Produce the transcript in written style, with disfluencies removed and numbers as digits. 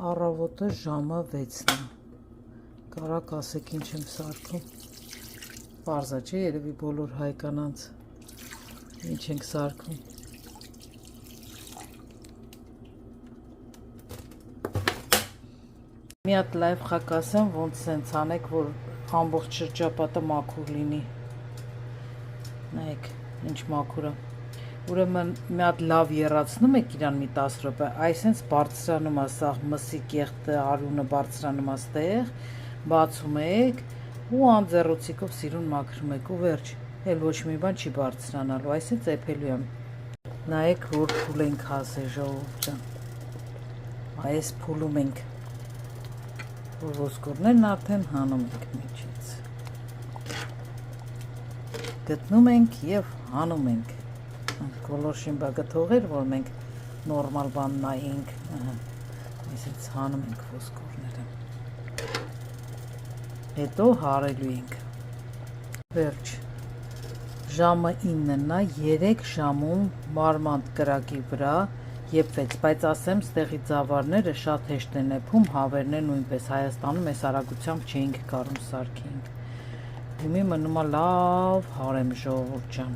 Առավոտը ժամը 6-ն է։ Կարակ ասեք ինչ եմ սարքում։ Պարզա չէ, երևի բոլոր հայկանանց ինչ ենք սարքում։ Մի հատ լայվ խակ ասեմ, ոնց սենց անեք, որ ամբողջ շրջապատը մաքուր լինի։ Նայեք, ինչ մաքուր է։ Ուրեմն մի հատ լավ եռացնում եք իրան մի 10 րոպե, այսենց բարձրանում է սաղ մսի կեղտը, արյունը բարձրանում է ստեղ, բացում եք ու անձեռոցիկով սիրուն մաքրում եք ու վերջ, էլ ոչ մի բան չի բարձրանալու, այսենց էփելու եմ։ Նայեք, որ փուլ ենք հասել, ժողովուրդ ջան։ Այս փուլում ենք, որ ոսկորներն արդեն հանում ենք միջից։ Գտնում ենք և հանում ենք։ Գոլորշին բագը թողեր, որ մենք նորմալ բան նայենք, այսից հանում ենք ոսկորները, հետո հարելու ենք, վերջ, ժամը 9-ն է, 3 ժամում մարմանդ կրակի վրա եփվեց, բայց ասեմ, ստեղի ծավարները շատ հեշտ են եփում, հավերն է նույնպես, Հայաստանում այս արագությամբ չէինք կարում սարքեինք, հիմի մնում է լավ հարեմ ժողովուրդ ջան։